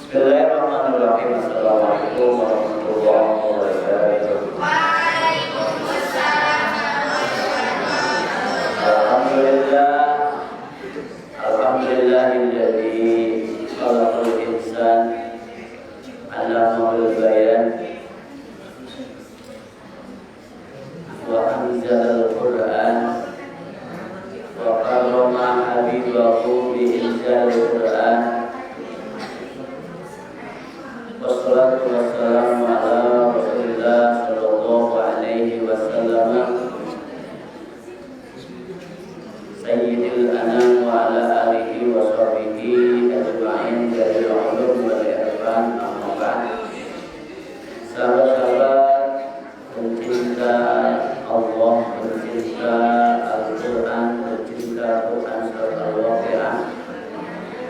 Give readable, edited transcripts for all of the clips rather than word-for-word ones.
Bismillahirrahmanirrahim. Assalamualaikum warahmatullahi wabarakatuh. Alhamdulillah, alhamdulillahilladzi khalaqal insan 'allamahul bayan wa anzalal Qur'an wa karrama habibahu bi inzalil Qur'an. Wassalatu wassalamu ala Rasulillah sallallahu alaihi wasallam sayyidil anam wa ala alihi wa sahbihi ajma'in dari ulum wal irfan. Amma ba'd. Sahabat-sahabat pencinta Allah, pencinta Al-Quran, pencinta Quran surat Al-Waqi'ah,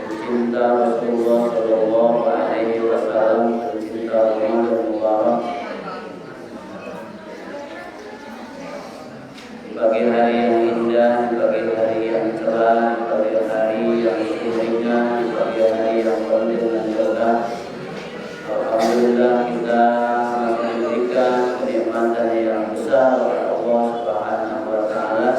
pencinta Rasulullah sallallahu alaihi wasallam, pencinta Ramadan Mubarak. Di pagi hari yang indah, di pagi hari yang cerah, di pagi hari yang ringan, di pagi hari yang penuh dengan berkah, alhamdulillah kita masih diberikan kenikmatan yang besar oleh Allah Subhanahu wa taala,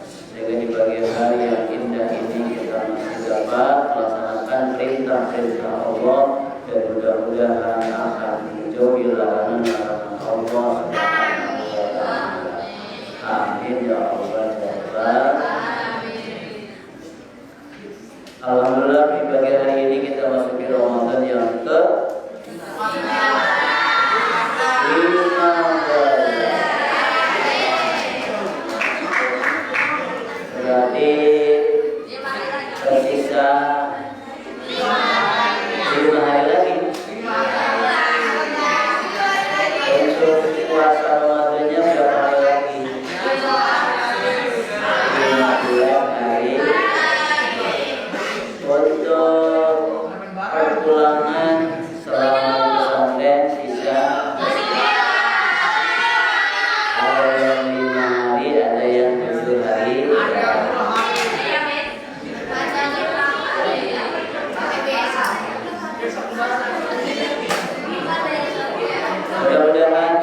sehingga di pagi hari yang indah ini kita masih dapat melaksanakan perintah-perintah Allah dan mudah-mudahan akan menjauhi larangan-larangan Allah Subhanahu wa taala. Amin ya Allah ya Rabbal. Alhamdulillah di pagi hari ini kita masuki Ramadan yang ke 15. Berarti tersisa 5 hari lagi. Untuk puasa Ramadannya berapa hari lagi? 15 hari. Untuk perpulangan selama pesantren sisa ada yang 5 hari, ada yang 7 hari. Mudah-mudahan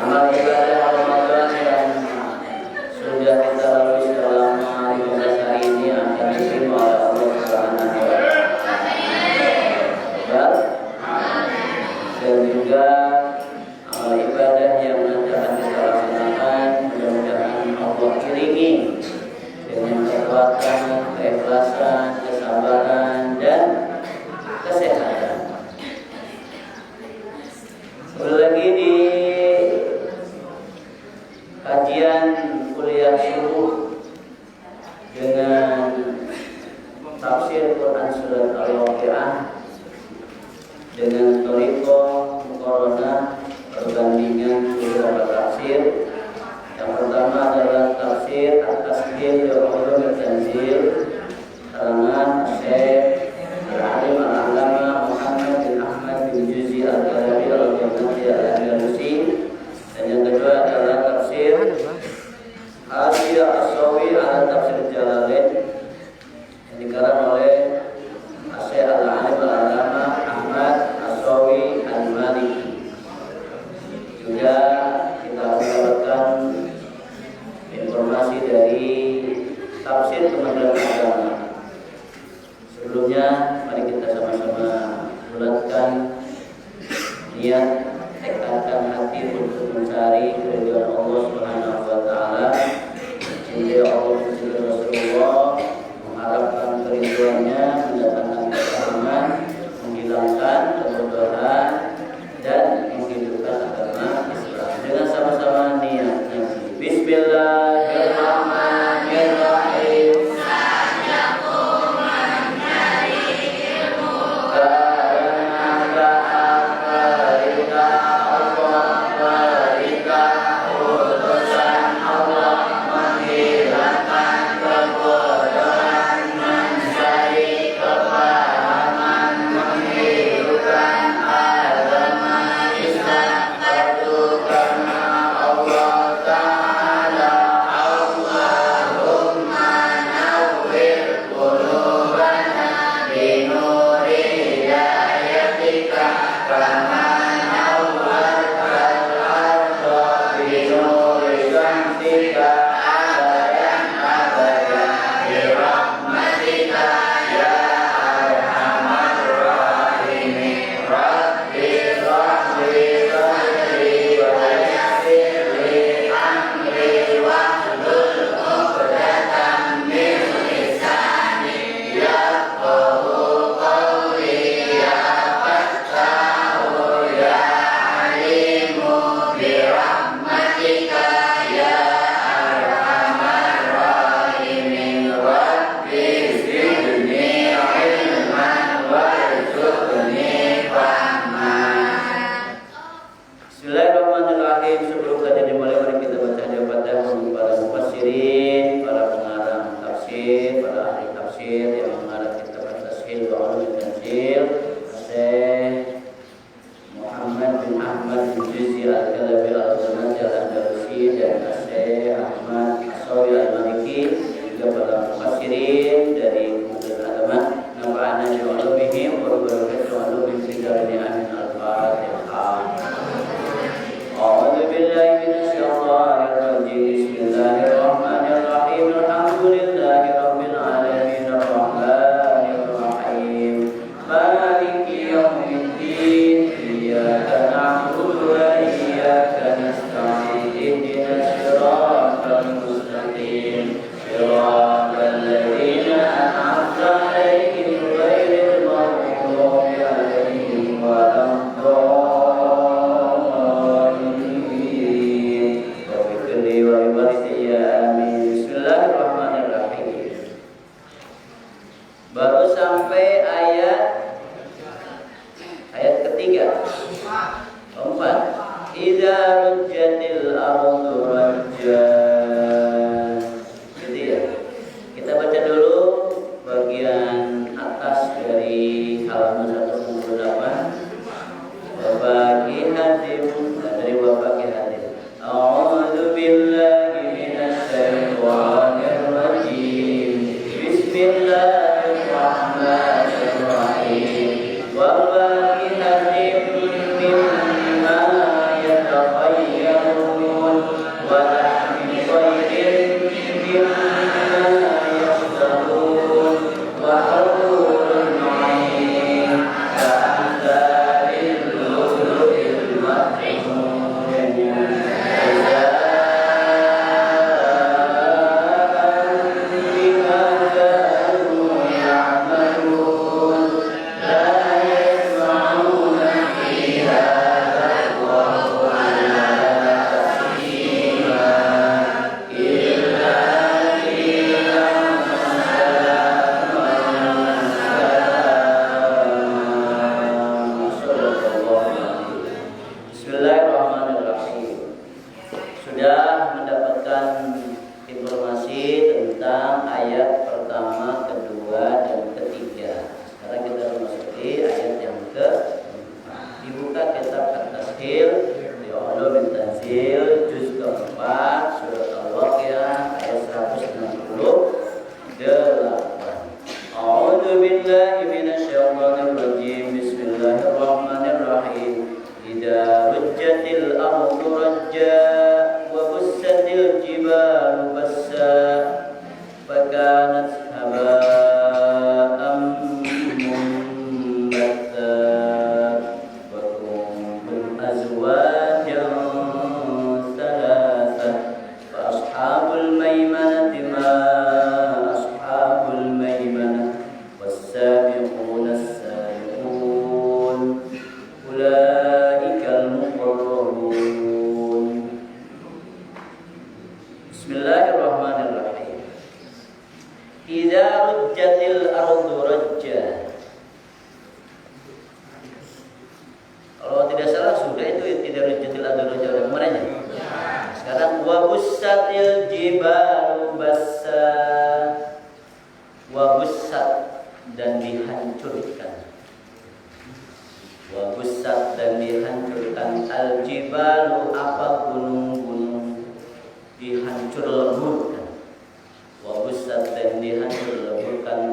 amal ibadah Ramadan yang sudah kita lalui selama 15 hari ini akan diterima oleh Allah Subhanahu wa taala. Dan juga amal ibadah yang nanti akan kita laksanakan, mudah-mudahan Allah iringi dengan kekuatan, keikhlasan, kesabaran, dan kesehatan. Kembali lagi di kajian kuliah subuh dengan tafsir Quran surat Al-Waqi'ah dengan thariqah muqaranah, perbandingan beberapa tafsir. Yang pertama adalah tafsir At-Tasdil li Ulum At-Tanzil karangan Syekh Al-Alim Al-Alama Muhammad bin Ahmad bin Juzi Al-Kalabi Al-Jannati Al-Andalusi. Dan yang kedua adalah tafsir Hasiyah As-Sawi ala Tafsir Jalalain yang dikarang oleh Syekh Al-Alim Al-Alama Ahmad As-Sawi Al-Maliki. Juga kita mendapatkan informasi dari tafsir Kementerian Agama. Sebelumnya mari kita sama-sama bulatkan niat, tekadkan hati untuk mencari keridhaan Allah Subhanahu wa taala, mencintai Allah, mencintai Rasulullah, mengharapkan keridhaannya, mendatangkan kepahaman, menghilangkan kebodohan, dan menghidupkan agama Islam. Dengan sama-sama niatnya. Bismillahirrahmanirrahim. Allah menghilangkan kebodohan, mencari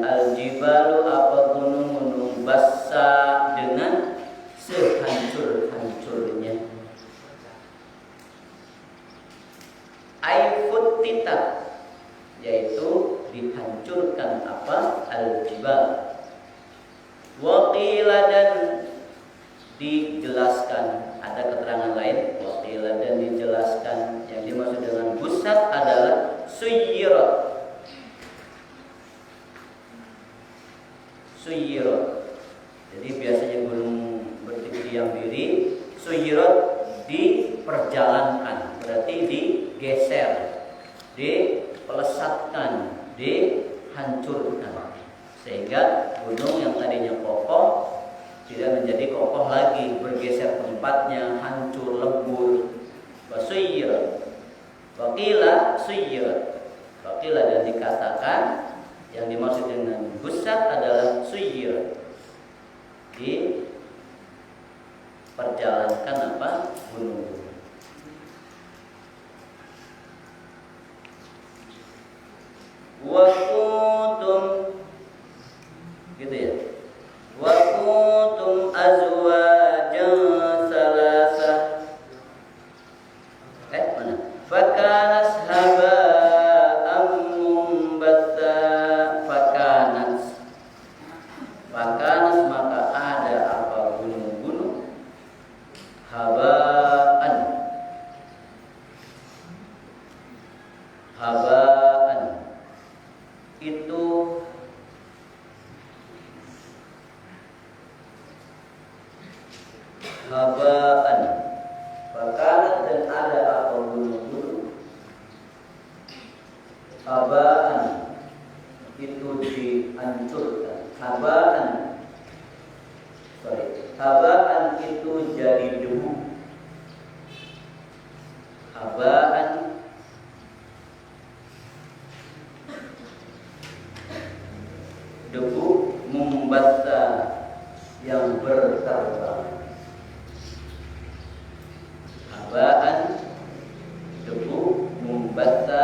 Al-jibalu apa gunung-gunung bassa dengan sehancur Waqila dan dijelaskan, ada keterangan lain, waqila dan dijelaskan yang dimaksud dengan busat adalah suyirat. Suyirat. Jadi biasanya gunung berdiri yang diri, suyirat diperjalankan, berarti digeser, dipelesatkan, dihancurkan, sehingga gunung yang tadinya kokoh tidak menjadi kokoh lagi, bergeser tempatnya, hancur, lebur. Wasuyyirat. Waqila suyyirat. Waqila dan dikatakan yang dimaksud dengan busat adalah suyyirat. Diperjalankan apa? Gunung. Wa kuntum, gitu ya. Wa kuntum azwajan salasah. Mana? Fakanas haba'an mumbatha. Fakanas maka ada apa? Gunung-gunung. Haba'an itu haba'an. Fakanas dan ada apa? Gunung-gunung. Haba'an itu dihancurkan. Haba'an itu jadi debu. Haba'an debu, mumbatha yang berterbangan. Haba'an debu, mumbatha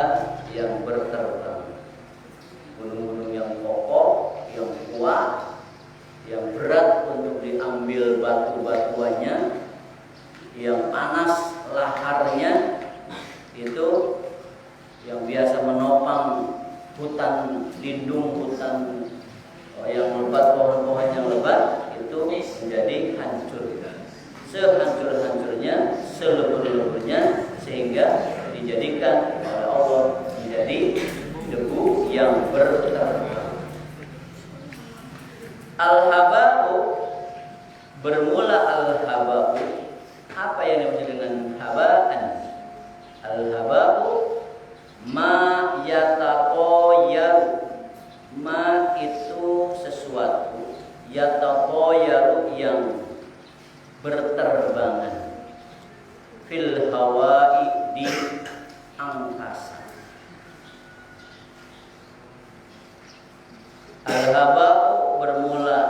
yang berterbangan. Gunung-gunung yang kokoh, yang kuat, yang berat untuk diambil batu-batuannya, yang panas laharnya, itu yang biasa menopang hutan lindung, hutan yang lebat, pohon-pohon yang lebat, itu menjadi hancur. Sehancur-hancurnya, selebur-leburnya, sehingga dijadikan oleh Allah menjadi debu yang berterbangan. Al-haba'u, bermula al-haba'u. Apa yang dimaksud dengan haba'an? Al-haba'u ma yataqayaru. Ma itu sesuatu, yataqayaru yang berterbangan, fil hawa'i di angkasa. Al-haba'u bermula,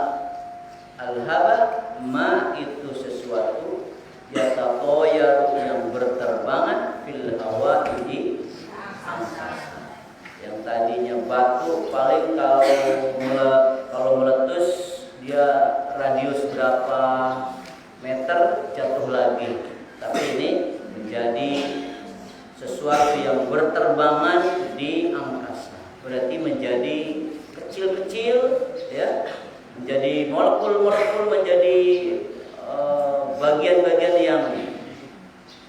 al-haba ma itu sesuatu, yataqayaru yang berterbangan, fil hawa'i di angkasa. Yang tadinya batu paling kalau meletus dia radius berapa meter jatuh lagi, tapi ini menjadi sesuatu yang berterbangan di angkasa, berarti menjadi kecil-kecil, ya, menjadi molekul-molekul, menjadi bagian-bagian yang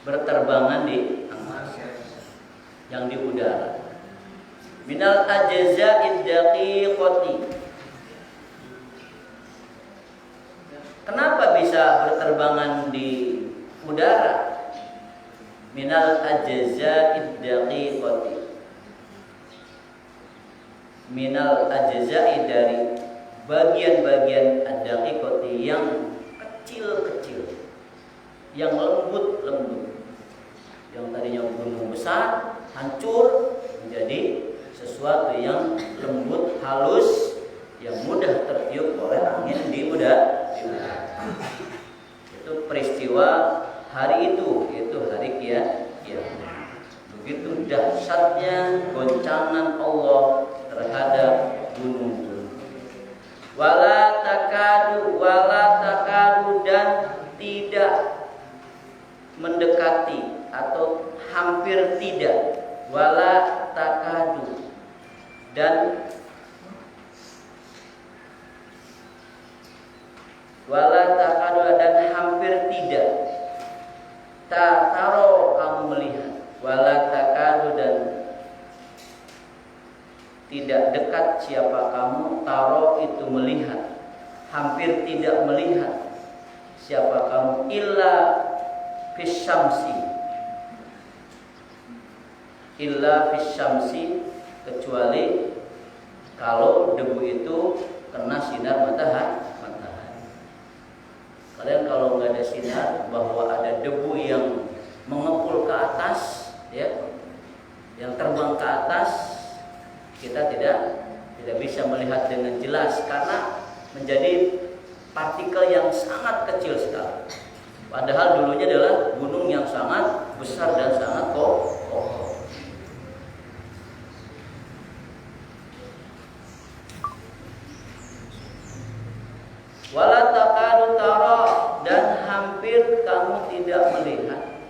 berterbangan di angkasa, yang di udara. Minal ajza'id daqiqati. Kenapa bisa berterbangan di udara? Minal ajza'id daqiqati. Minal ajza'i dari bagian-bagian ad-daqiqati yang kecil-kecil, yang lembut-lembut. Yang tadinya gunung besar hancur menjadi sesuatu yang lembut, halus, yang mudah tertiup oleh angin di udara. Itu peristiwa hari itu, yaitu hari kiamat. Begitu dahsyatnya goncangan Allah terhadap gunung-gunung. Wala takadu dan tidak mendekati atau hampir tidak. Wala takadu dan Wala takadu dan hampir tidak. Taro kamu melihat. Wala takadu dan tidak dekat siapa kamu. Taro itu melihat. Hampir tidak melihat siapa kamu. Illa fisyamsi. Illa fisyamsi, kecuali kalau debu itu kena sinar matahari. Kalian kalau nggak ada sinar, bahwa ada debu yang mengepul ke atas, ya, yang terbang ke atas, kita tidak bisa melihat dengan jelas karena menjadi partikel yang sangat kecil sekali. Padahal dulunya adalah gunung yang sangat besar dan sangat kokoh. Wala takadu tara, dan hampir kamu tidak melihat,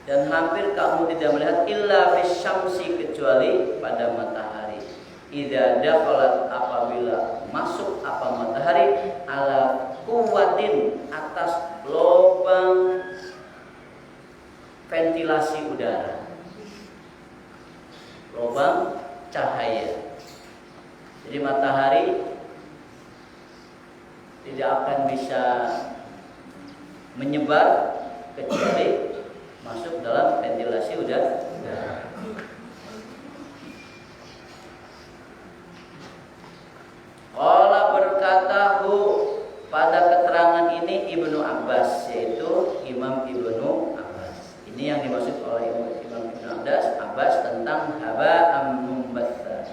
dan hampir kamu tidak melihat illa fisyamsi, kecuali pada matahari. Idza dakhalat, apabila masuk apa matahari, ala kuwatin, atas lubang ventilasi udara, lubang cahaya. Jadi matahari tidak akan bisa menyebar kecuali masuk dalam ventilasi udara. Qala berkata pada keterangan ini Ibnu Abbas, yaitu Imam Ibnu Abbas. Ini yang dimaksud oleh Imam Ibnu Abbas tentang haba'am mumbatsa.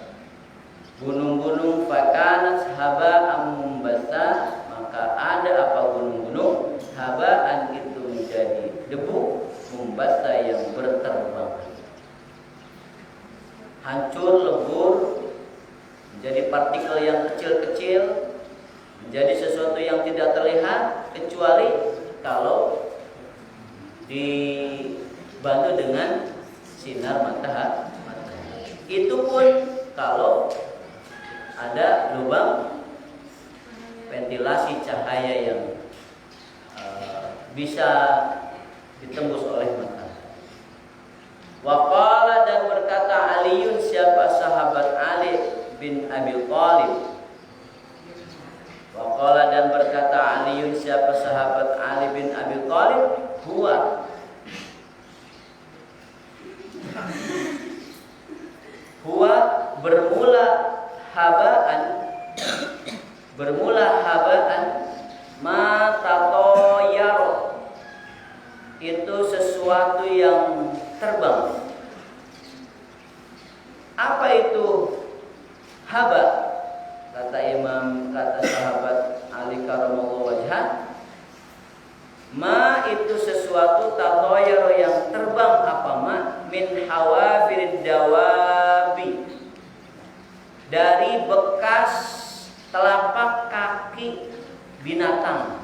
Gunung-gunung fakanat haba'am mumbatsa, maka ada apa gunung-gunung, haba'an itu menjadi debu, mumbatsa yang berterbangan, hancur lebur, menjadi partikel yang kecil-kecil, menjadi sesuatu yang tidak terlihat kecuali kalau dibantu dengan sinar matahari. Itu pun kalau ada lubang ventilasi cahaya yang bisa ditembus oleh matahari. Waqala, dan berkata Aliun, siapa sahabat Ali bin Abi Thalib. Waqala, dan berkata Aliun, siapa sahabat Ali bin Abi Thalib, huwa bermula habaan ma tatoyaro, itu sesuatu yang terbang. Apa itu haba? Kata sahabat Ali karamallahu wajhah, ma itu sesuatu tatoyaro yang terbang. Apa ma? Min hawafirid dawabi, dari bekas telapak kaki binatang.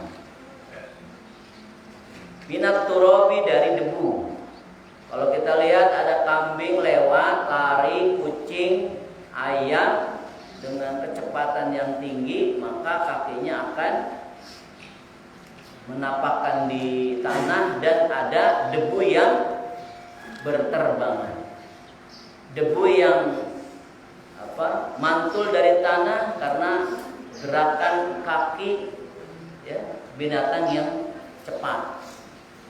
Minat turobi, dari debu. Kalau kita lihat ada kambing lewat, lari, kucing, ayam dengan kecepatan yang tinggi, maka kakinya akan menapakkan di tanah dan ada debu yang berterbangan. Debu yang mantul dari tanah karena gerakan kaki, ya, binatang yang cepat.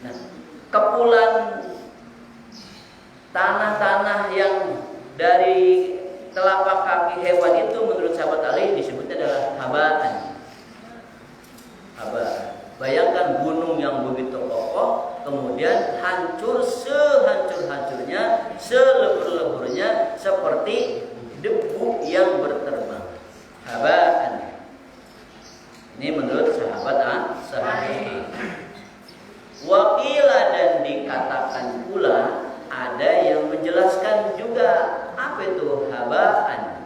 Nah, kepulan tanah-tanah yang dari telapak kaki hewan itu menurut sahabat Ali disebutnya adalah habaan. Bayangkan gunung yang begitu kokoh kemudian hancur sehancur-hancurnya, selebur-leburnya, seperti debu yang berterbangan. Habaan. Ini menurut sahabat sahih. Waqila, dan dikatakan pula, ada yang menjelaskan juga apa itu habaan.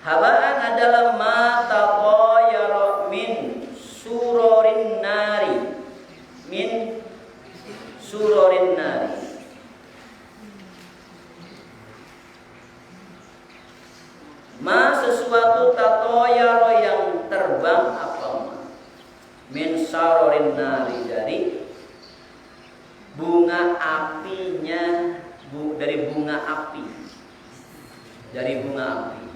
Habaan adalah ma taqayyara min surorin nari, min surorin nari. Ma sesuatu taqayyara yang sarorin nari, dari bunga apinya, dari bunga api. Dari bunga api.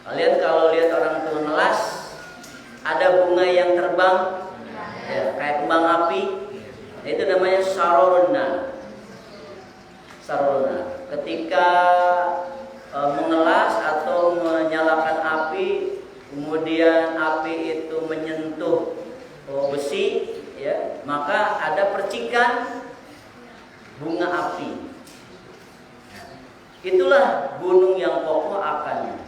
Kalian kalau lihat orang tua ngelas, ada bunga yang terbang, ya, kayak kembang api, itu namanya sarorna. Sarorna. Ketika mengelas atau menyalakan api, kemudian api itu menyentuh besi, ya, maka ada percikan bunga api. Itulah gunung yang kokoh akan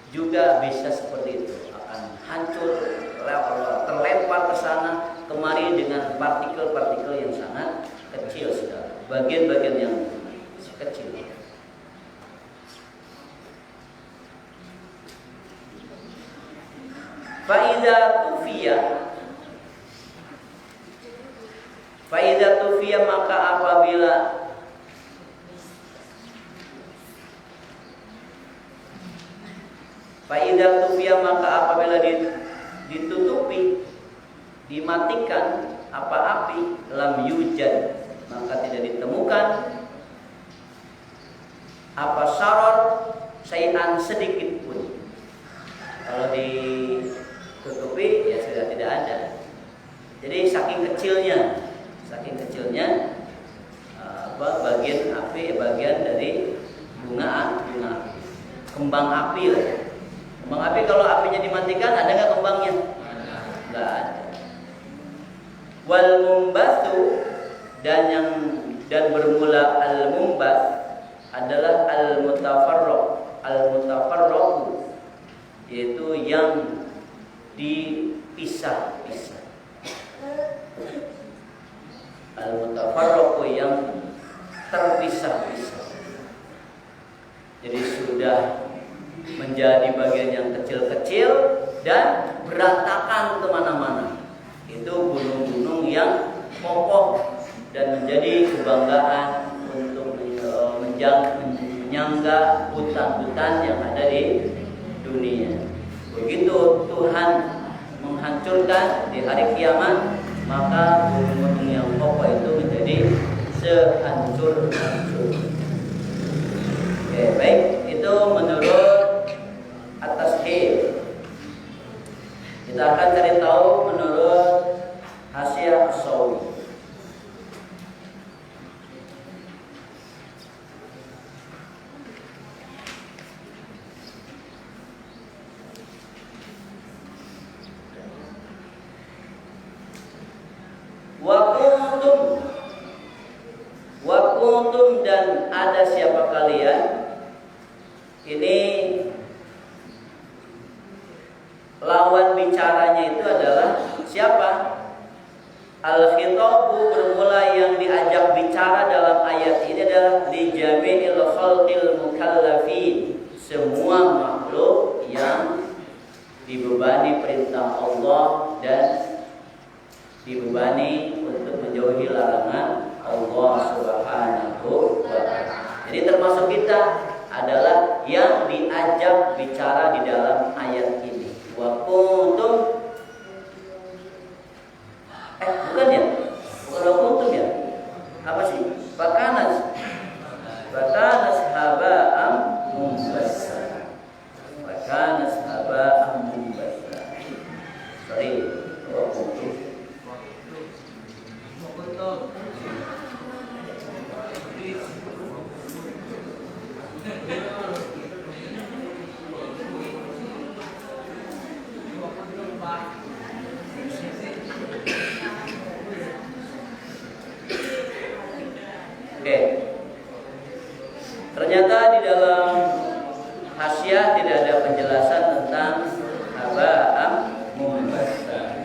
juga bisa seperti itu, akan hancur, terlempar ke sana kemari dengan partikel-partikel yang sangat kecil sekali, bagian-bagian yang kecil. Fa'idha tufiya maka apabila ditutupi, dimatikan apa api, lam yujad, maka tidak ditemukan apa saror sayan sedikit pun. Kalau ditutupi ya sudah tidak ada. Jadi saking kecilnya bagian api, bagian dari bunga api, kembang api lah ya. Kembang api kalau apinya dimatikan ada nggak kembangnya? Nggak ada. Wal mumbathu, dan bermula al mumbath adalah al mutafarraq, yaitu yang dipisah-pisah. Al mutafarraq yang terpisah-pisah. Jadi sudah menjadi bagian yang kecil-kecil dan berantakan kemana-mana. Itu gunung-gunung yang kokoh dan menjadi kebanggaan untuk menyangga hutan-hutan yang ada di dunia. Begitu Tuhan menghancurkan di hari kiamat, maka gunung-gunung yang kokoh itu menjadi sehancur-hancur. Oke, baik, itu menurut at-Tasheel. Kita akan cari tahu menurut Hasyiah As-Sawi. Wa kuntum dan ada siapa kalian. Ini lawan bicaranya itu adalah siapa? Al-khitabu bermula yang diajak bicara dalam ayat ini adalah li jami'il khalqil mukallafin, semua makhluk yang dibebani perintah Allah dan dibebani untuk menjauhi larangan Allah Subhanahu wa ta'ala. Jadi termasuk kita adalah yang diajak bicara di dalam ayat ini. Wa kuntum, bukan ya? Bukan wa kuntum ya? Apa sih? Fakanas haba'am mumbassa. Fakanas haba'am mumbassa. Sorry, wa kuntum. Oke. Ternyata di dalam Hasyiah tidak ada penjelasan tentang haba'am mumbassa.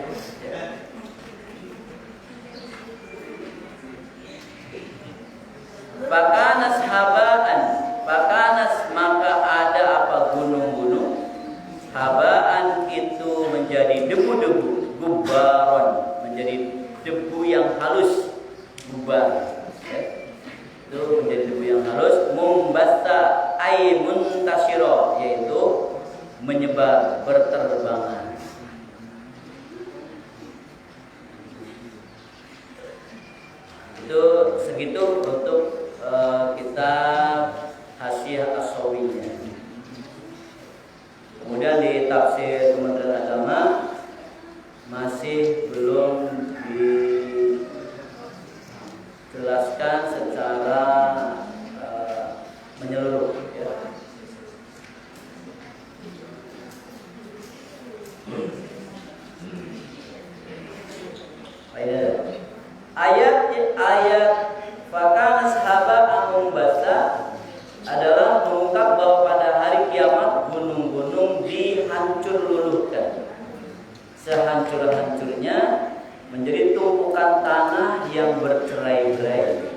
Fakanas haba'an, fakanas maka ada apa gunung-gunung, haba'an itu menjadi debu-debu, gubaron menjadi debu yang halus, gubar. Itu menjadi debu yang halus, mumbassa ay muntasiro, yaitu menyebar, berterbangan. segitu untuk kitab Hasyiah As-Shawiyah. Kemudian di tafsir Kementerian Agama masih belum dijelaskan secara menyeluruh ya. Ayat fakana sahaba basa adalah mengungkap bahwa pada hari kiamat gunung-gunung dihancur luluhkan sehancur-hancurnya menjadi tumpukan tanah yang bercerai-berai,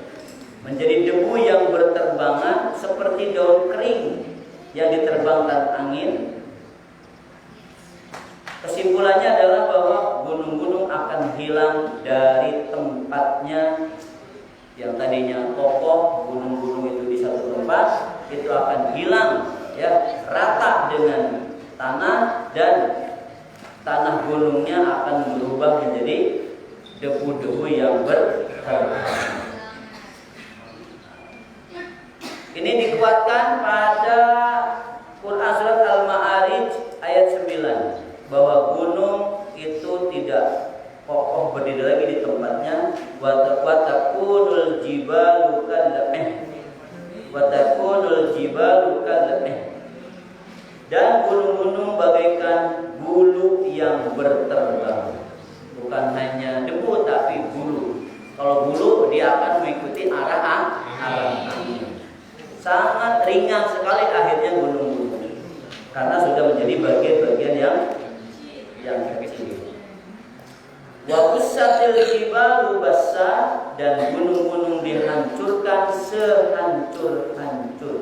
menjadi debu yang berterbangan seperti daun kering yang diterbangkan angin. Kesimpulannya adalah bahwa gunung-gunung akan hilang dari tempatnya yang tadinya kokoh. Gunung-gunung itu di satu tempat itu akan hilang ya, rata dengan tanah, dan tanah gunungnya akan berubah menjadi debu-debu yang berterbangan. Ini dikuatkan pada Quran surat Al-Ma'arij ayat 9 bahwa gunung itu tidak kokoh berdiri lagi di tempatnya. Watakunul jibalu kallameh, dan gunung-gunung bagaikan bulu yang berterbang. Bukan hanya debu tapi bulu. Kalau bulu dia akan mengikuti arah angin. Sangat ringan sekali akhirnya gunung-gunung karena sudah menjadi bagian-bagian yang kecil. Wa bussatil jibalu bassa, dan gunung-gunung dihancurkan sehancur-hancur.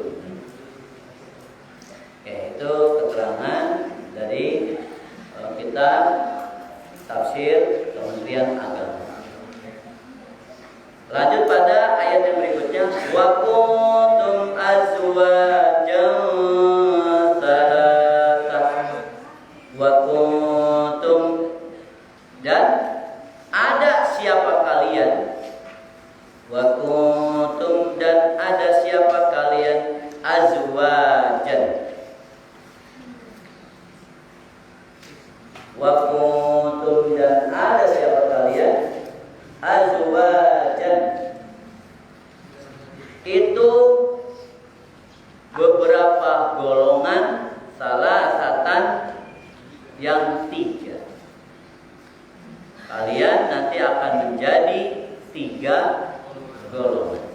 Itu keterangan dari kitab tafsir Kementerian Agama. Lanjut pada ayat yang berikutnya, wa kuntum azwajan thalathah, wa kuntum, dan ada siapa kalian, wa kuntum, dan ada siapa kalian, azwajan, wa kuntum, dan ada siapa kalian, azwajan, itu beberapa golongan, salah satan yang tiga. Kalian nanti akan menjadi tiga golongan.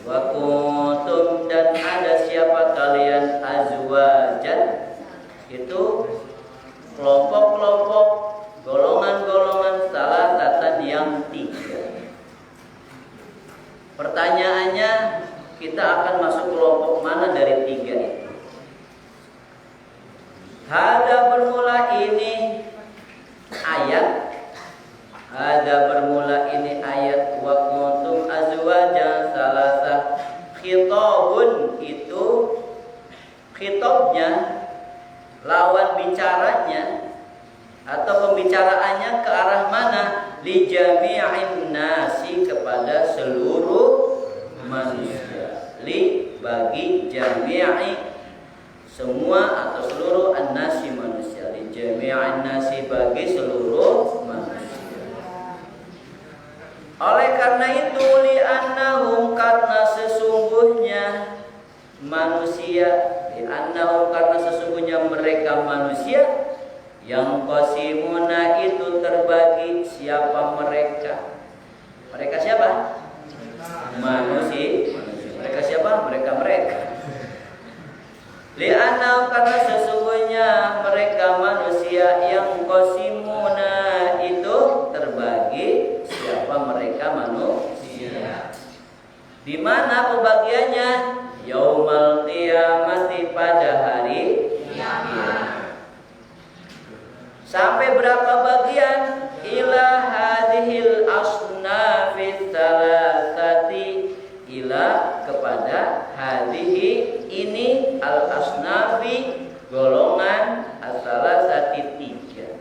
Wa kuntum, dan ada siapa kalian, azwajan, itu kelompok-kelompok, golongan-golongan salah satan yang tiga. Pertanyaannya, kita akan masuk kelompok mana dari tiga itu? Hada bermula ini ayat wa kuntum azwajan salasah. Khitabun itu khitabnya, lawan bicaranya atau pembicaraannya ke arah mana? Li jami'in nasi, kepada seluruh manusia. Li, bagi, jami'i, semua atau seluruh, an-nasi, manusia. Li jami'in nasi, bagi seluruh manusia. Oleh karena itu, li'annahum, karena sesungguhnya manusia, li'annahum, karena sesungguhnya mereka manusia, yang qasimuna, itu terbagi. Siapa mereka? Mereka siapa? Manusia. Mereka siapa? Mereka. Li'annahum, karena sesungguhnya mereka manusia, yang qasimuna, itu terbagi. Siapa mereka? Manusia. Di mana pembagiannya? Yaumal qiyamati, pada hari kiamat. Sampai berapa bagian? Ila hadhil asnafit salasati, ila, kepada, hadhihi, ini, al asnafi, golongan, as-salasati, tiga.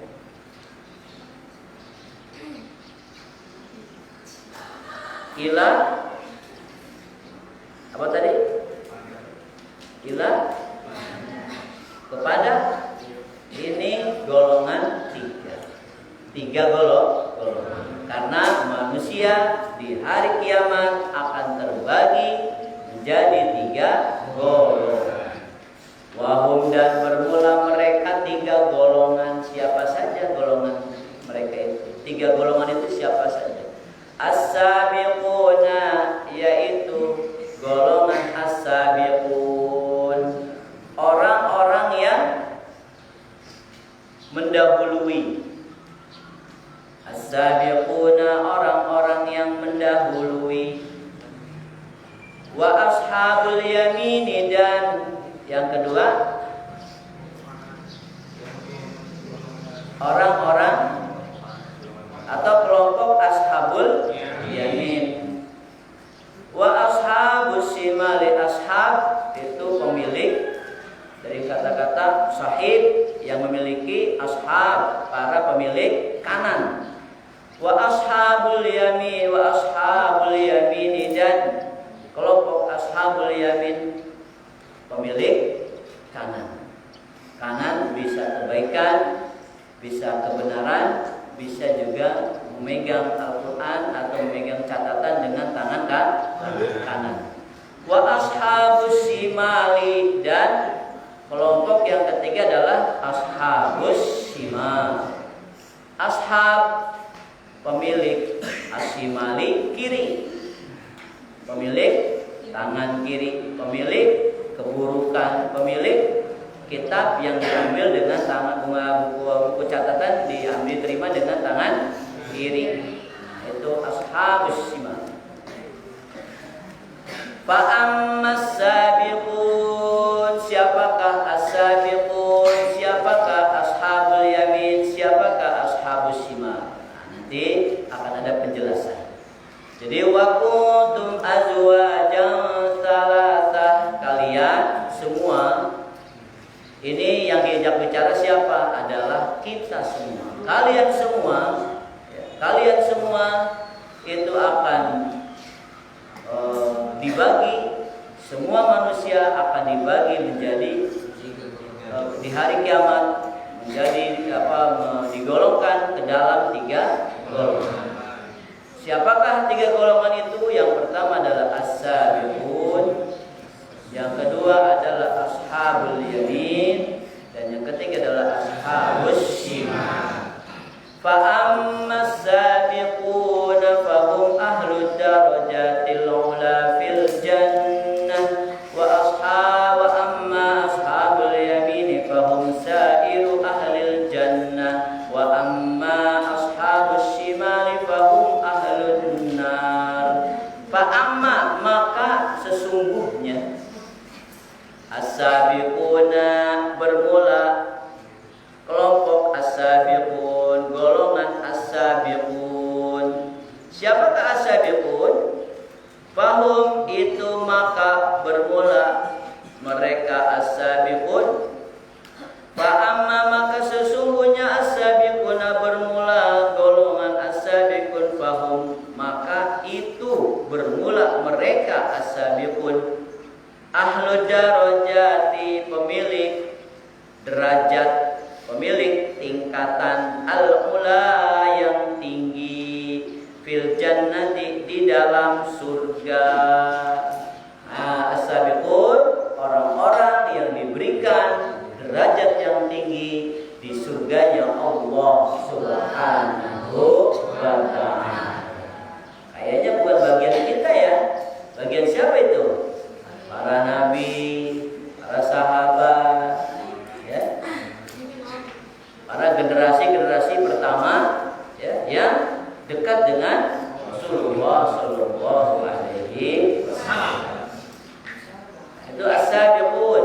Ila 3 golongan. Karena manusia di hari kiamat akan terbagi menjadi 3 golongan. Wahum, dan bermula mereka 3 golongan. Siapa saja golongan mereka itu? 3 golongan itu siapa saja? As-sabiquna, yaitu golongan as-sabiqun, orang-orang yang mendahului. As-sabiquna, orang-orang yang mendahului. Wa ashabul yamini, dan yang kedua orang-orang atau kelompok ashabul yamin. Wa ashabus shimali, ashab itu pemilik dari kata-kata sahib yang memiliki ashab, para pemilik kanan. Wa ashabul yamin, wa ashabul yamin, dan kelompok ashabul yamin pemilik kanan. Kanan bisa kebaikan, bisa kebenaran, bisa juga memegang Al-Quran atau memegang catatan dengan tangan kanan. Wa ashabus shimali, dan kelompok yang ketiga adalah ashabus shimal. Ashab pemilik, as-shimali kiri, pemilik tangan kiri, pemilik keburukan, pemilik kitab yang diambil dengan tangan, buku catatan diterima dengan tangan kiri. Itu ashabus shimal. Fa ammas sabiqun, siapakah as-sabiqun, siapakah ashabul yamin, siapakah ashabus shimal. Nanti akan ada penjelasan. Jadi wa kuntum azwajan salasah, kalian semua. Ini yang diajak bicara siapa? Adalah kita semua. Kalian semua itu akan dibagi. Semua manusia akan dibagi menjadi di hari kiamat menjadi digolongkan ke dalam 3 golongan. Siapakah 3 golongan itu? Yang pertama adalah as-sabiqun, yang kedua adalah ashabul yamin, dan yang ketiga adalah ashabus shimal. Fa ammas sabiquna fahum ahlud darajatil ula fil jannah wa amma ashabul yamin fahum sairu ahlil jannah wa amma ashabus shimal fahum ahlun nar. Fa amma, maka sesungguhnya as-sabiquna, bermula kelompok as-sabiqun, golongan as-sabiqun. Siapakah as-sabiqun? Fahum, itu maka bermula mereka as-sabiqun. Fa amma, maka sesungguhnya as-sabiquna, bermula golongan as-sabiqun. Fahum, maka itu bermula mereka as-sabiqun. Ahlu darajati, pemilik derajat, pemilik tingkatan, al-ula, yang tinggi, fil jannati, di dalam surga. As-sabiqun, orang-orang yang diberikan derajat yang tinggi di surganya Allah Subhanahu wa ta'ala. Kayaknya bukan bagian kita ya. Bagian siapa itu? Para nabi, para sahabat, ya, para generasi pertama, ya, yang dekat dengan Rasulullah Sallallahu Alaihi Wasallam. Itu as-sabiqun,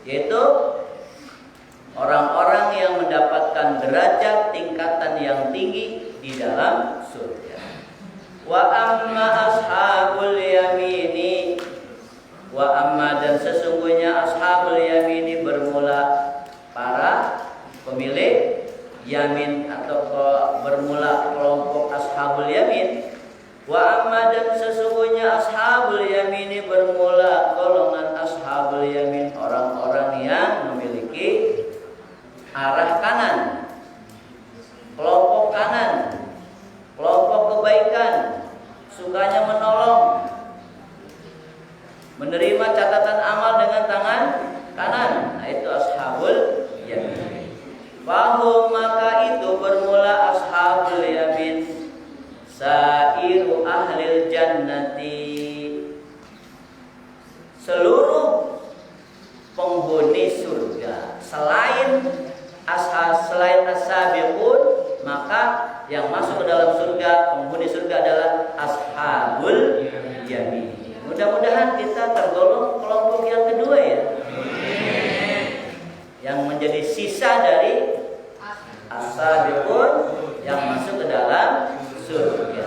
yaitu orang-orang yang mendapatkan derajat tingkatan yang tinggi di dalam surga. Wa amma ashabul yamini, wa amma, dan sesungguhnya ashabul yamini bermula para pemilik yamin atau bermula kelompok ashabul yamin. Wa amma, dan sesungguhnya ashabul yamini bermula golongan ashabul yamin, orang-orang yang memiliki arah kanan. menerima catatan amal dengan tangan kanan. Nah, itu ashabul yamin. Fahum, maka itu bermula ashabul yamin, sairu ahlil jannati, seluruh penghuni surga. Selain as-sabiqun, maka yang masuk ke dalam surga, penghuni surga adalah ashabul yamin. Mudah-mudahan kita tergolong kelompok yang kedua ya, yang menjadi sisa dari as-sabiqun yang masuk ke dalam surga.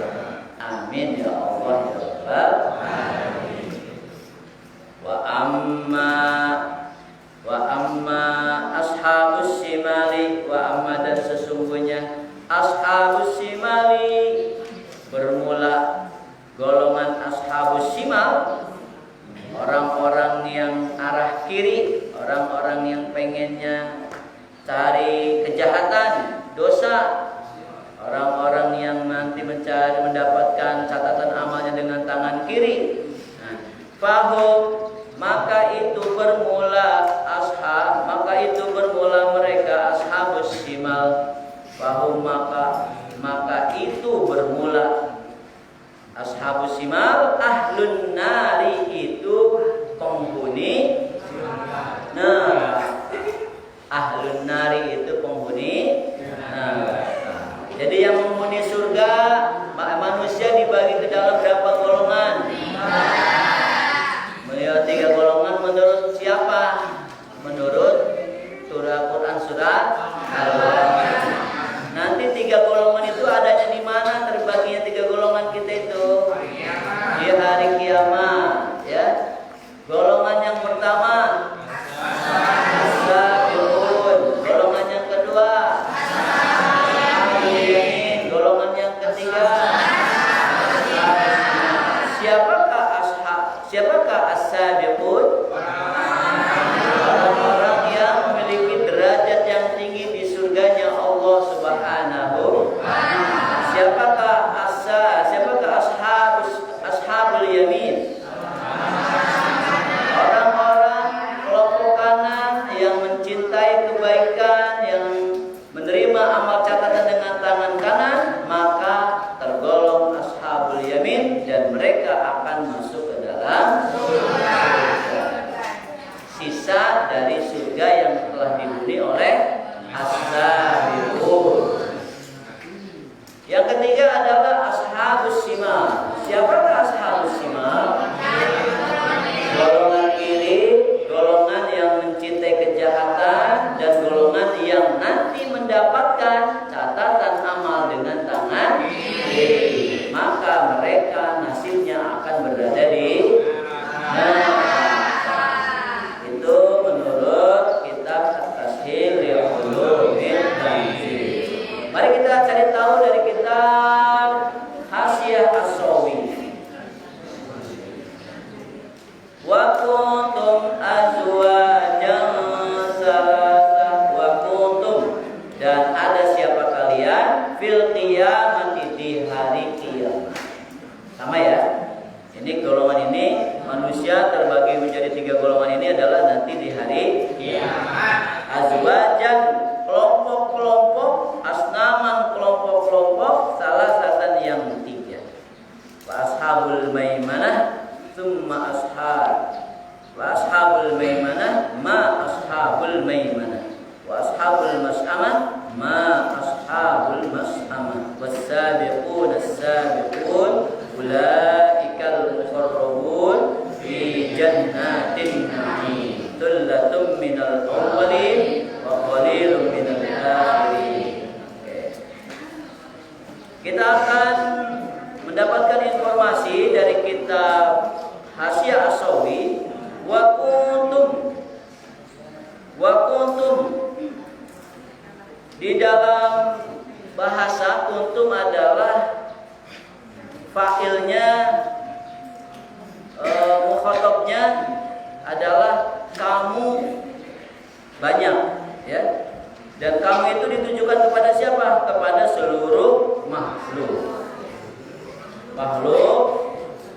Amin ya Allah ya Rabbal alamin. Wa amma ashabus shimali, wa amma, dan sesungguhnya ashabus shimali, bermula golongan ashabus shimal, orang-orang yang arah kiri, orang-orang yang pengennya cari kejahatan, dosa, orang-orang yang nanti mencari mendapatkan catatan amalnya dengan tangan kiri. Fahum, maka itu bermula mereka ashabus shimal. Fahum, maka itu bermula ashabus shimal, ahlun nari, itu penghuni neraka. Ahlun nari itu penghuni neraka. Jadi yang menghuni surga, manusia dibagi ke dalam berapa golongan? 3 golongan menurut siapa? Menurut surah Quran surat Al-Baqarah. Nanti 3 golongan itu adanya di mana? Terbaginya 3 golongan kita itu di hari kiamat, ya. Golongan yang pertama as-sabiqun, golongan yang kedua ashabul yamin, golongan yang ketiga siapakah as-sabiqun? Orang-orang yang memiliki derajat yang tinggi di surganya Allah Subhanahu. Siapakah ashabul yamin? Orang-orang kelompok kanan yang mencintai kebaikan, yang menerima amal catatan dengan tangan kanan, maka tergolong ashabul yamin dan mereka akan masuk ke dalam surga. Sisa dari surga yang telah dihuni oleh as-sabiqun. Yang ketiga adalah ashabus shimal. Siapakah ashabus shimal? Golongan kiri, golongan yang mencintai kejahatan, dan golongan yang nanti mendapatkan catatan amal dengan tangan kiri. Maka mereka nasibnya akan berada di neraka. Itu menurut kitab At-Tashil Ulumid Tanzil. Mari kita cari tahu dari kitab Hasyiah As-Sawi. Wa kuntum azwajan salasah, wa kuntum, dan ada siapa kalian, fil qiyamati, di hari kiamat. Sama ya. Ini golongan ini, manusia terbagi menjadi 3 golongan ini adalah nanti di hari kiamat. Azwajan, kelompok-kelompok, asnaman, kelompok-kelompok, salah satan yang 3. Wa ashabul maimanah thumma wa ashabul maimanah ma ashabul maimanah, wa ashabul mas'amah ma ashabul mas'amah, was-sabiqun as-sabiqun ulaikal muqarrabun fi jannatin na'im, thullatun minal awwalin wa qalilun minal akhirin. Kita akan mendapatkan informasi dari kitab Hasyiah As-Sawi. Wa kuntum, di dalam bahasa kuntum adalah fa'ilnya, mukhatabnya adalah kamu banyak, ya. Dan kamu itu ditujukan kepada siapa? Kepada seluruh makhluk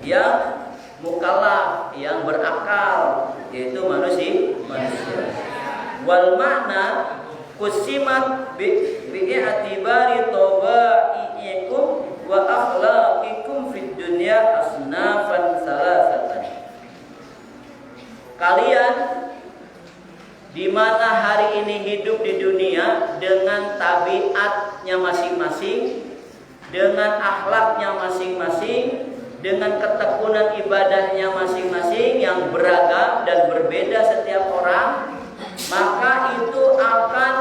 yang mukallaf, yang berakal, yaitu manusia. Wal makna kusimat bi'atibari tabai'ikum wa akhlaqikum fid dunya asnafan salasatan. Kalian di mana hari ini hidup di dunia dengan tabiatnya masing-masing, dengan akhlaknya masing-masing, dengan ketekunan ibadahnya masing-masing yang beragam dan berbeda setiap orang, maka itu akan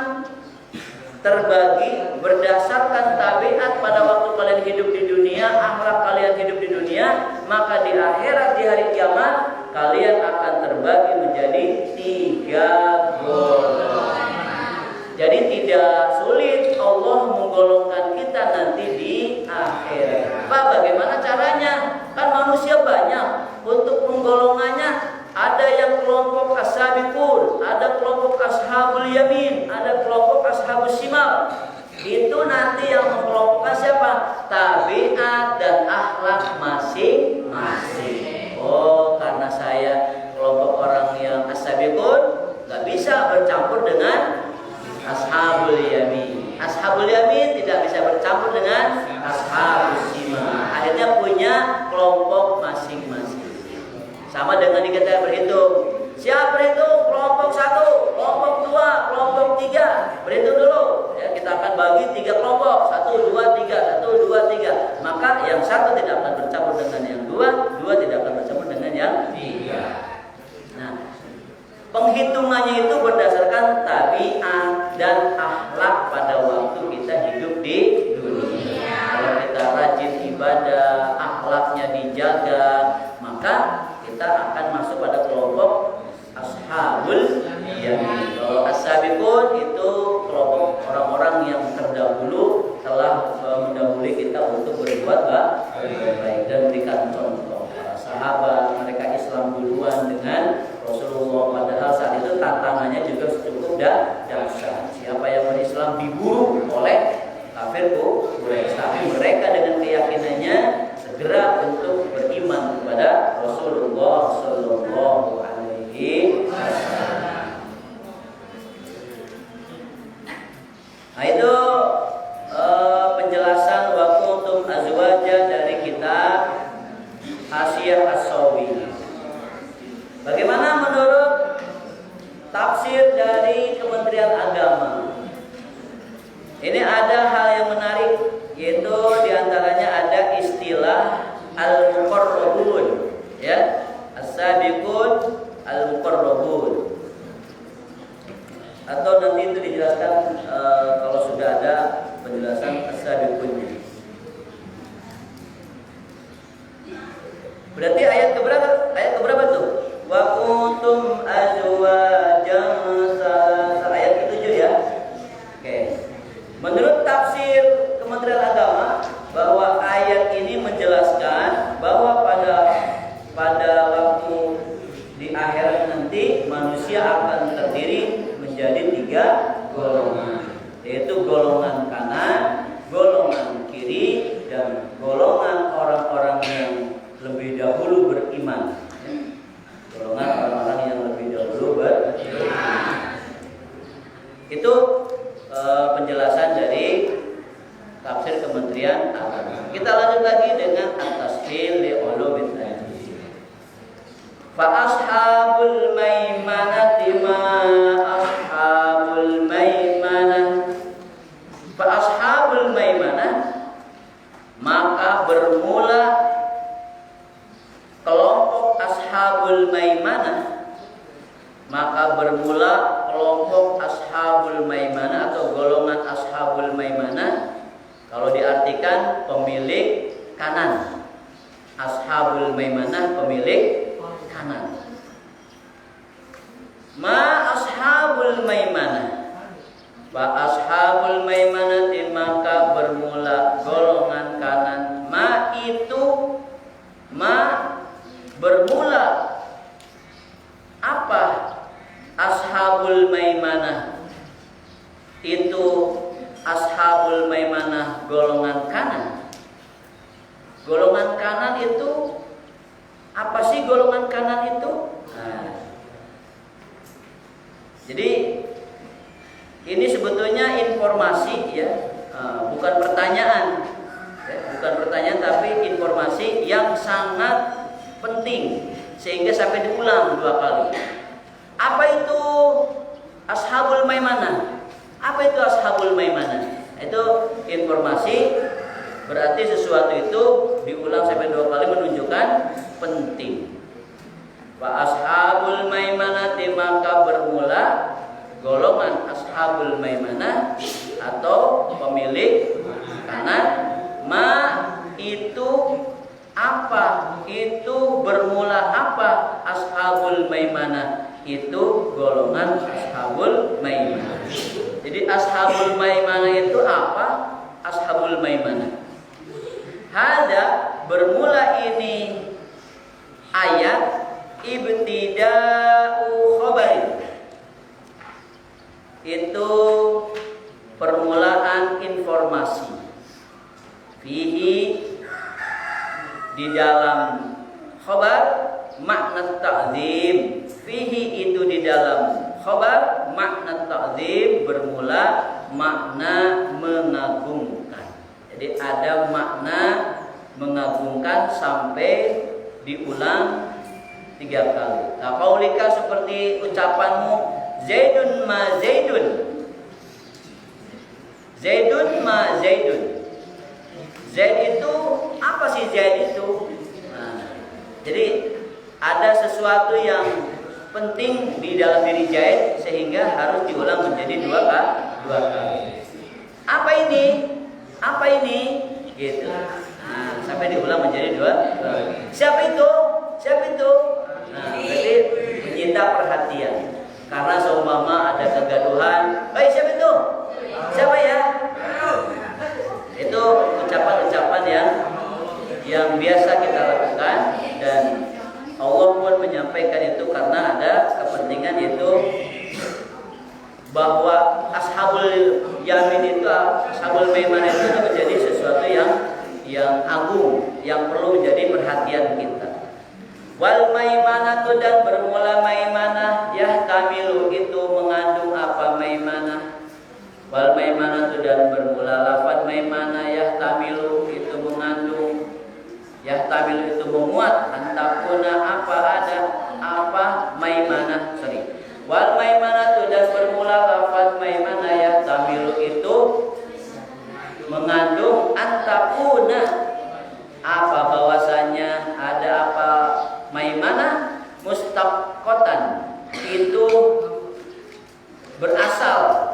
terbagi berdasarkan tabiat pada waktu kalian hidup di dunia, akhlak kalian hidup di dunia, maka di akhirat, di hari kiamat kalian akan terbagi menjadi 3 golongan. Jadi tidak sulit Allah menggolongkan kita nanti di akhirat. Pak, bagaimana caranya? Kan manusia banyak. Untuk penggolongannya ada yang kelompok as-sabiqun, ada kelompok ashabul yamin, ada kelompok ashabus shimal. Itu nanti yang mengelompokkan siapa? Tabiat dan akhlak masing-masing. Oh, karena saya kelompok orang yang as-sabiqun, nggak bisa bercampur dengan ashabul yamin. Ashabul yamin tidak bisa bercampur dengan ashabus shimal. Akhirnya punya kelompok masing-masing. Sama dengan kita berhitung. Siap berhitung? Kelompok 1, kelompok 2, kelompok 3. Berhitung dulu. Ya, kita akan bagi 3 kelompok. 1, 2, 3, 1, 2, 3. Maka yang 1 tidak akan bercampur dengan yang 2, 2 tidak akan bercampur dengan yang 3. Nah, penghitungannya itu berdasarkan tabiat dan akhlak pada waktu kita hidup di dunia. Kalau kita rajin ibadah, akhlaknya dijaga, maka kita akan masuk pada kelompok ashabul yamin. Kalau as-sabiqun itu kelompok orang-orang yang terdahulu telah mendahului kita untuk berbuat baik dan berikan contoh. Para sahabat, mereka Islam duluan dengan Rasulullah, padahal saat itu tantangannya juga cukup dahsyat. Siapa yang berislam diburu oleh kafir Quraisy, tapi mereka dengan keyakinannya segera untuk beriman kepada Rasulullah Sallallahu Alaihi Wasallam. Nah, itu penjelasan wa kuntum azwaja dari kitab Hasyiah As-Sawi. Bagaimana menurut tafsir dari Kementerian Agama? Ini ada hal yang menarik, yaitu diantaranya ada istilah al-muqarrabun, ya, as-sabiqun, al-muqarrabun. Atau nanti itu dijelaskan kalau sudah ada penjelasan as-sabiqunnya. Berarti ayat keberapa? Ayat keberapa tuh? Wa kuntum azwajan salasa, ayat ke-7 ya. Oke. Menurut tafsir Kementerian Agama, bahwa ayat ini menjelaskan bahwa pada waktu di akhirat nanti manusia akan terdiri menjadi 3 golongan, yaitu golongan kanan, golongan kiri, dan golongan orang-orang yang lebih dahulu beriman. Golongan orang-orang yang lebih dahulu beriman. Itu penjelasan dari tafsir Kementerian Agama. Kita lanjut lagi dengan at-tashil li ulumil hadis. Fa ashabul maimanati ma ashabul maimanah. Fa ashabul maimanah, maka bermula kelompok ashabul maimanah, maka bermula kelompok ashabul maimanah atau golongan ashabul maimanah. Kalau diartikan pemilik kanan, ashabul maimanah pemilik kanan. Ma ashabul maimanah, wa ashabul maimanah, maka bermula golongan kanan. Ma itu, ma bermula apa? Ashabul maimanah itu, ashabul maimanah golongan kanan. Golongan kanan itu apa sih golongan kanan itu? Nah, jadi ini sebetulnya informasi ya, bukan pertanyaan, bukan pertanyaan tapi informasi yang sangat penting sehingga sampai diulang 2 kali. Apa itu Ashabul Maimanah? Apa itu Ashabul Maimanah? Itu informasi, berarti sesuatu itu diulang sampai 2 kali menunjukkan penting. Wa ashabul maimanati, maka bermula golongan ashabul maimanah atau pemilik kanan. Ma itu apa? Itu bermula apa? Ashabul maimanah itu golongan ashabul maimanah. Jadi ashabul maimanah itu apa? Ashabul maimanah. Hada bermula ini ayat ibtida'u khabari. Itu permulaan informasi. Fihi di dalam khabar makna ta'zim. Fihi itu di dalam khabar makna ta'zim, bermula makna mengagungkan. Jadi ada makna mengagungkan sampai diulang 3 kali. Nah, qaulika seperti ucapanmu Zaidun ma Zaidun. Zaidun ma Zaidun. Zaid itu apa sih Zaid itu? Nah, jadi ada sesuatu yang penting di dalam diri Zaid sehingga harus diulang menjadi 2 kali. Apa ini? Apa ini? Gitu. Nah, sampai diulang menjadi 2 kali. Siapa itu? Siapa itu? Nah, berarti menyita perhatian. Karena seumpama ada kegaduhan, "Hei, siapa itu? Siapa ya?" Itu ucapan-ucapan yang biasa kita lakukan, dan Allah pun menyampaikan itu karena ada kepentingan, yaitu bahwa ashabul yamin itu, ashabul maimanah itu menjadi sesuatu yang agung, yang perlu menjadi perhatian kita. Wal maimanatu, dan bermula maimanah, yahtamilu itu mengandung apa maimanah. Wal maimanatu, dan bermula lafaz maimanah, yahtamilu itu mengandung, yahtamilu itu memuat, antakuna apa ada apa maimanah, wal maimanatu, dan bermula lafaz maimanah, yahtamilu itu mengandung antakuna apa, bahwasanya ada apa maimanah mustaqotan itu berasal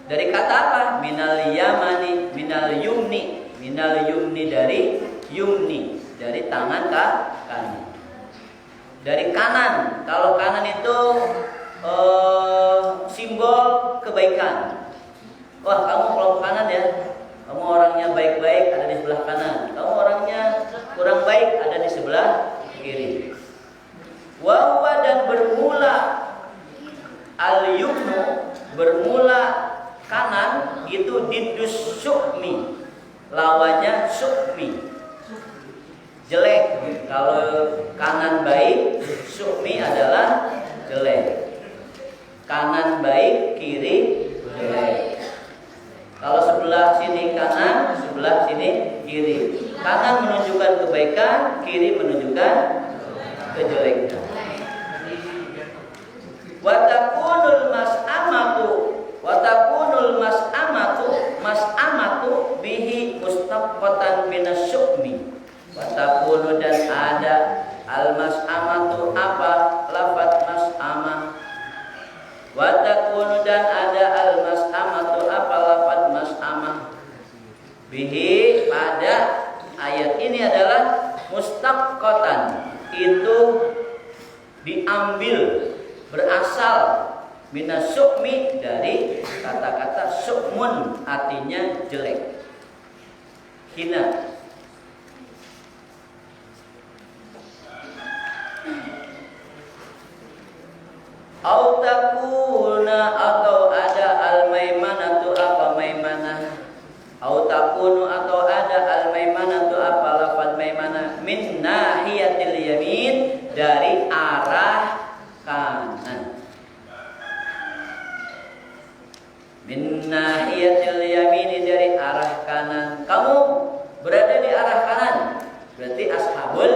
dari kata apa? Minal yamani, minal yumni dari yumni, dari tangan kanan, dari kanan. Kalau kanan itu simbol kebaikan. Wah, kamu kelompok kanan ya, kamu orangnya baik-baik, ada di sebelah kanan. Kamu orangnya kurang baik, ada di sebelah kiri. Wawa, dan bermula al-yumnu, bermula kanan itu didus sukmi, lawannya sukmi, jelek. Kalau kanan baik, sukmi adalah jelek. Kanan baik, kiri jelek. Kalau sebelah sini kanan, sebelah sini kiri. Kanan menunjukkan kebaikan, kiri menunjukkan kejelekan. Watakunul mas'amatu bihi mustaqatan minas syukmi. Watakunu, dan ada al mas'amatu apa lafaz mas'amah. Watakunu, dan ada al mas'amatu apa lafaz mas'amah. Bihi, pada ayat ini adalah mustaqatan, itu diambil, berasal minas sukmi, dari kata-kata sukmun, artinya jelek, hina. Autakuna, atau ada al-maimanatu apa maimanah. Autakunu, atau ada al-maimanatu apa lafaz maimanah. Min nahiyatil Min nahiyatil yamini, dari arah kanan. Kamu berada di arah kanan, berarti ashabul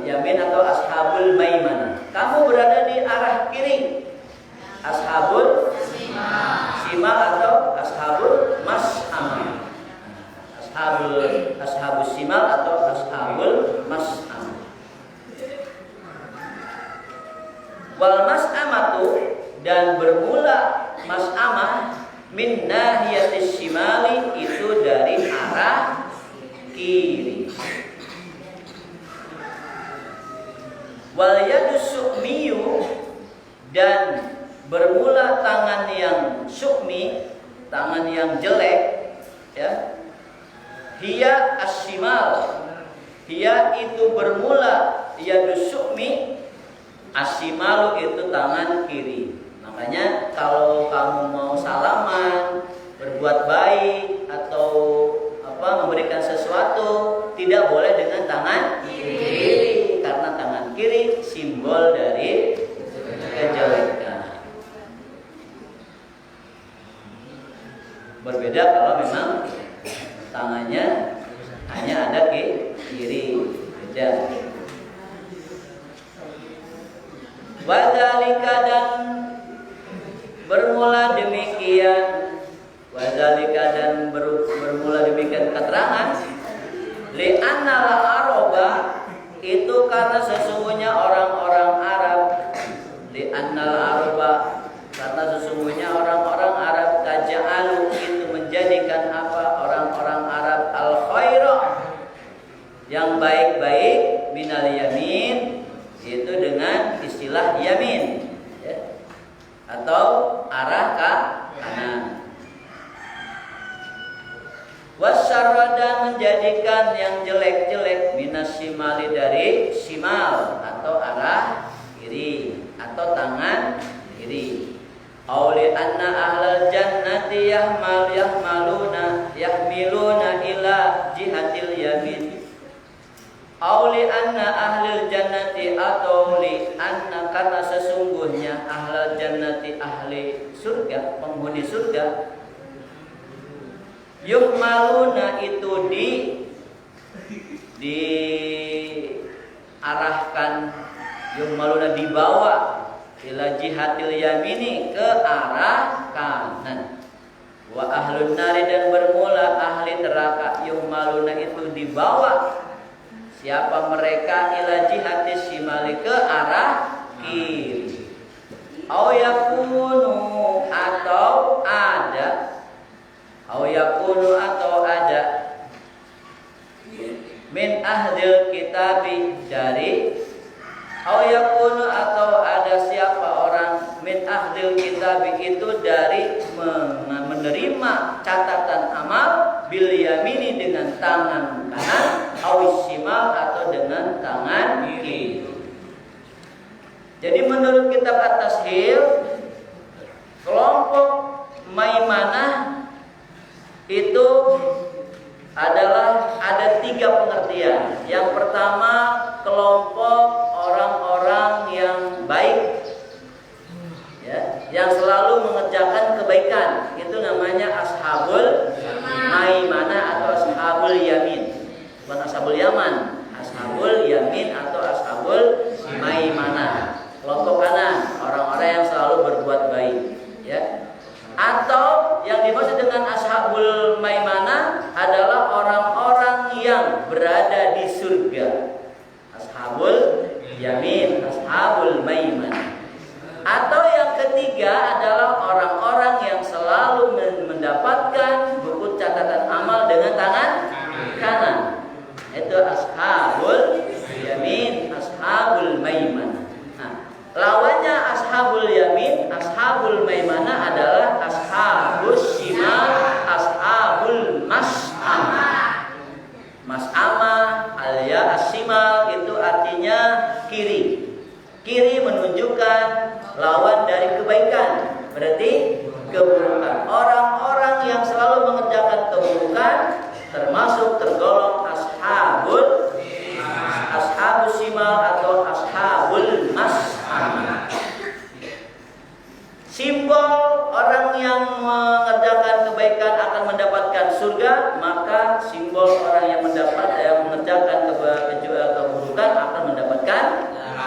yamin atau ashabul maimanah. Kamu berada di arah kiri, ashabul simal atau ashabul mas'amah. Ashabul simal atau ashabul mas'amah. Wal mas'amatu, dan bermula mas'amah min nahiyatis shimali, itu dari arah kiri. Wal yadus su'miyu, dan bermula tangan yang sukmi, tangan yang jelek, ya. Hiya as-shimal, hiya itu bermula, yadus sukmi, as-shimalu itu tangan kiri. Makanya kalau kamu mau salaman, berbuat baik atau memberikan sesuatu, tidak boleh dengan tangan kiri, karena tangan kiri simbol dari kejelekan. Berbeda kalau memang tangannya hanya ada kiri, beda. Wadzalika, dan bermula demikian, wadzalika, dan bermula demikian keterangan, li'anna al-araba, itu karena sesungguhnya orang-orang Arab, li'anna al-araba, karena sesungguhnya orang-orang Arab, taja'alu, itu menjadikan apa, orang-orang Arab, al-khairah, yang baik-baik, minal yamin, itu dengan istilah yamin, ya, atau arah kanan. Wasyarada, menjadikan yang jelek-jelek, minas shimali, dari shimal atau arah kiri atau tangan kiri. Auli anna ahlal jannati yahmiluna ila jihatil yamin. Auli anna ahlil jannati, atau li anna, karena sesungguhnya ahlal jannati, ahli surga, penghuni surga, yuhmaluna, itu diarahkan, yuhmaluna, dibawa, ila jihatil yamini, ke arah kanan. Wa ahlun nari, dan bermula ahli neraka, yuhmaluna, itu dibawa, siapa mereka, ila jihatis shimali, ke arah kiri. Au yakunu, atau ada, au yakunu, atau ada, min ahdil kitabi, dari, au yakunu, atau ada siapa orang, min ahdil kitabi, itu dari menerima catatan amal, bil yamini, dengan tangan kanan, au shimal, atau dengan tangan kiri. Jadi menurut kitab At-Tashil, kelompok Maimanah itu adalah ada 3 pengertian. Yang pertama, kelompok orang-orang yang baik, ya, yang selalu mengerjakan kebaikan, itu namanya ashabul maimanah atau ashabul yamin. Bukan ashabul yaman, ashabul yamin atau ashabul maimanah. Kelompok kanan, orang-orang yang selalu berbuat baik, ya. Atau yang dimaksud dengan ashabul maimanah adalah orang-orang yang berada di surga. Ashabul yamin, ashabul maimanah. Atau yang ketiga adalah orang-orang yang selalu mendapatkan buku catatan amal dengan tangan kanan. Itu ashabul yamin, ashabul maimanah. Nah, lawannya ashabul yamin, ashabul maimanah adalah ashabus shimal, ashabul mas'amah. Mas'amah alias as-shimal itu artinya kiri. Kiri menunjukkan lawan dari kebaikan, berarti keburukan. Orang-orang yang selalu mengerjakan keburukan termasuk tergolong ashabus shimal atau ashabul mas'amah. Simbol orang yang mengerjakan kebaikan akan mendapatkan surga, maka simbol orang yang mengerjakan keburukan akan mendapatkan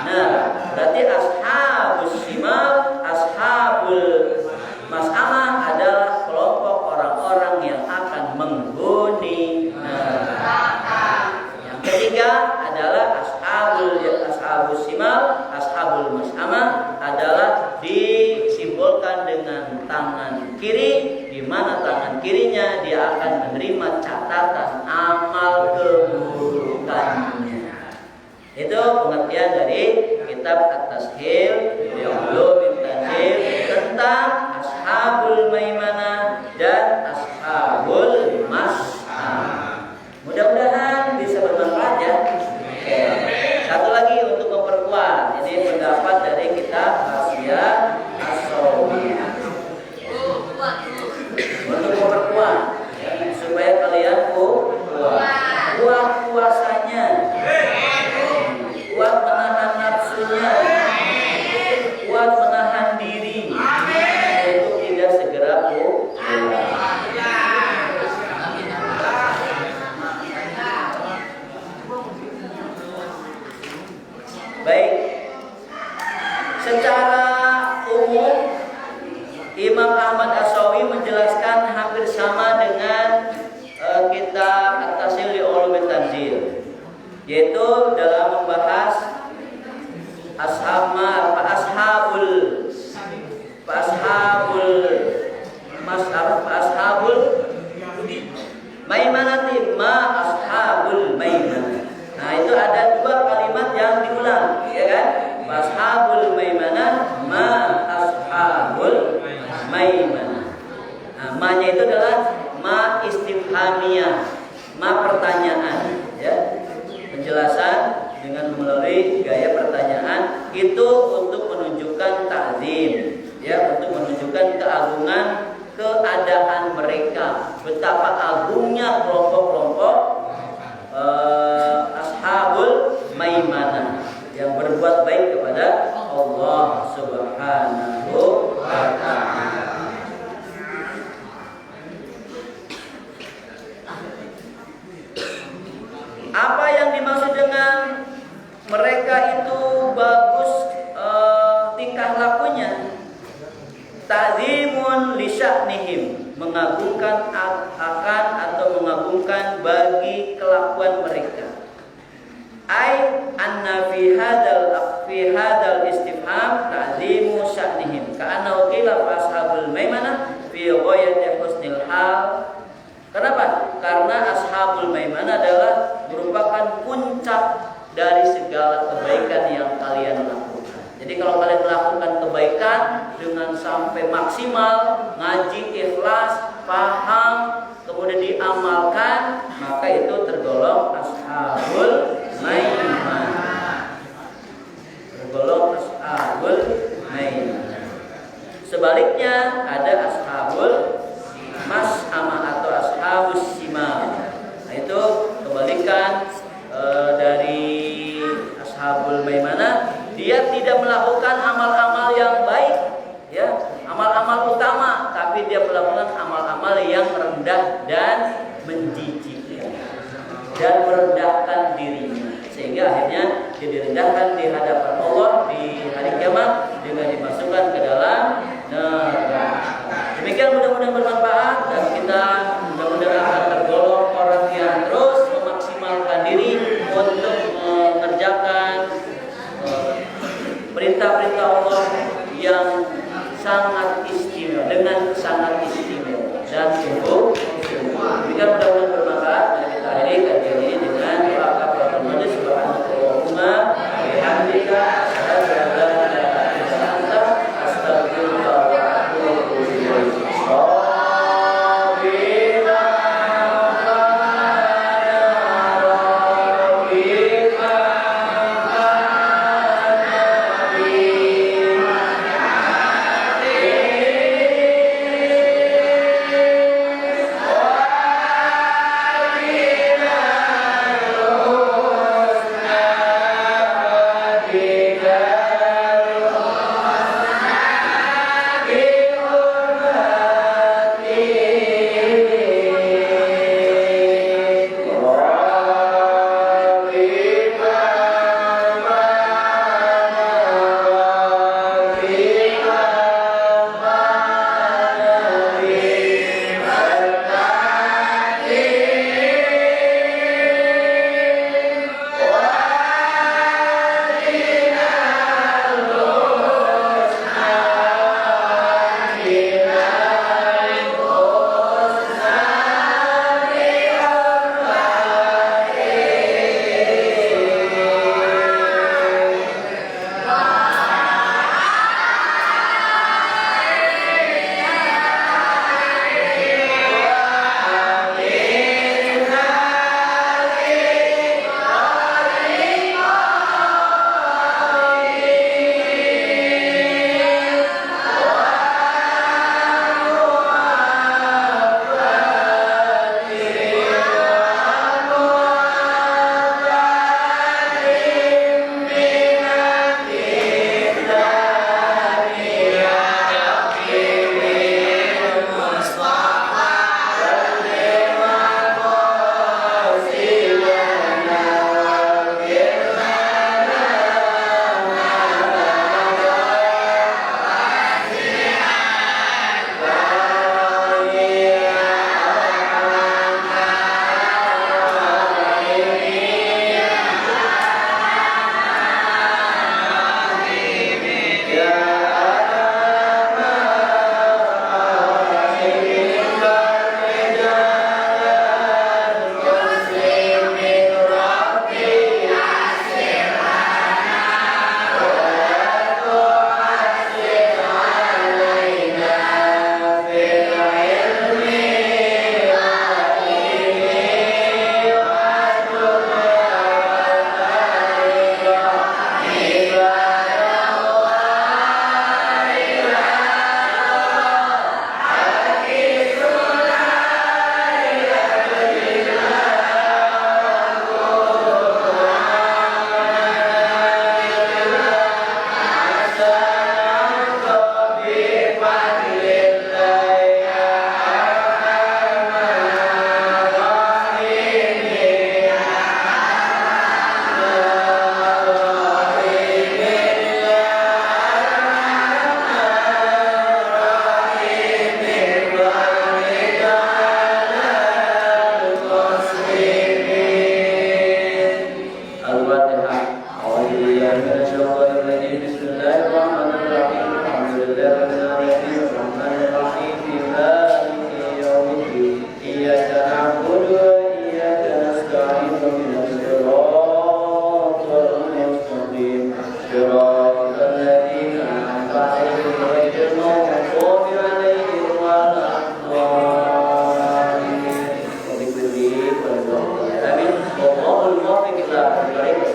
neraka. Berarti ashabus shimal, ashabul mas'amah adalah kelompok orang-orang yang akan menghuni neraka. Yang ketiga adalah ashabus shimal, ashabul mas'amah adalah disimbolkan dengan tangan kiri, di mana tangan kirinya dia akan menerima catatan amal keburukannya. Itu pengertian dari kitab At-Tashil bi Ulumit Tanzil tentang ashabul maimanah dan ashabul mas'amah. Mudah-mudahan bisa bermanfaat ya. Oke. Satu lagi untuk memperkuat, ini pendapat dari kitab Hasyiah As-Shawiyah. Untuk memperkuat ya, supaya kalian kuat puasanya, kuat menahan nafsunya, kuat menahan diri, untuk tidak segera pulang. Baik, secara umum Imam Ahmad As-Sawi menjelaskan hampir sama dengan kitab At-Tashil li Ulumit Tanzil, yaitu dalam membahas ashabul maimanati ma ashabul maimanah. Nah, itu ada dua kalimat yang diulang, ya kan? Ashabul maimanah ma ashabul maimanah. Nah, ma-nya itu adalah ma istifhamiyah, ma pertanyaan, ya. Penjelasan dengan melalui gaya pertanyaan itu untuk menunjukkan ta'zim, ya, untuk menunjukkan keagungan keadaan mereka, betapa agungnya kelompok-kelompok ashabul maimanah yang berbuat baik kepada Allah Subhanahu wa ta'ala. Apa yang dimaksud dengan mereka itu bagus tingkah lakunya? Ta'zimun li sya'nihim, mengagungkan akan atau mengagungkan bagi kelakuan mereka. Ai anna fi hadal istifham ta'zimu sya'nihim ka'anna qila ashabul maimanah fi ghayati husnil hal. Kenapa? Karena ashabul maimanah adalah merupakan puncak dari segala kebaikan yang kalian lakukan. Jadi kalau kalian melakukan kebaikan dengan sampai maksimal, ngaji ikhlas, paham, kemudian diamalkan, maka itu tergolong ashabul maimanah. Tergolong ashabul maimanah. Sebaliknya ada ashabul mas'amah atau ashabus shimal. Nah, itu kebalikan dari ashabul maimanah. Dia tidak melakukan amal-amal yang baik, ya, amal-amal utama, tapi dia melakukan amal-amal yang rendah dan menjijikkan dan merendahkan dirinya, sehingga akhirnya dia direndahkan di hadapan Allah di hari kiamat dengan dimasukkan ke dalam neraka. Demikian, mudah-mudahan bermanfaat dan kita mudah-mudahan akan tergolong orang yang terus memaksimalkan diri untuk mengerjakan perintah-perintah Allah yang sangat istimewa, dengan sangat istimewa dan sungguh. Demikian, mudah-mudahan bermanfaat dan kita akhiri kajian ini dengan doa kafaratul majlis. Subhanallahumma wa bihamdika asyhadu an la ilaha illa anta astaghfiruka wa atubu ilaik. kita pribadi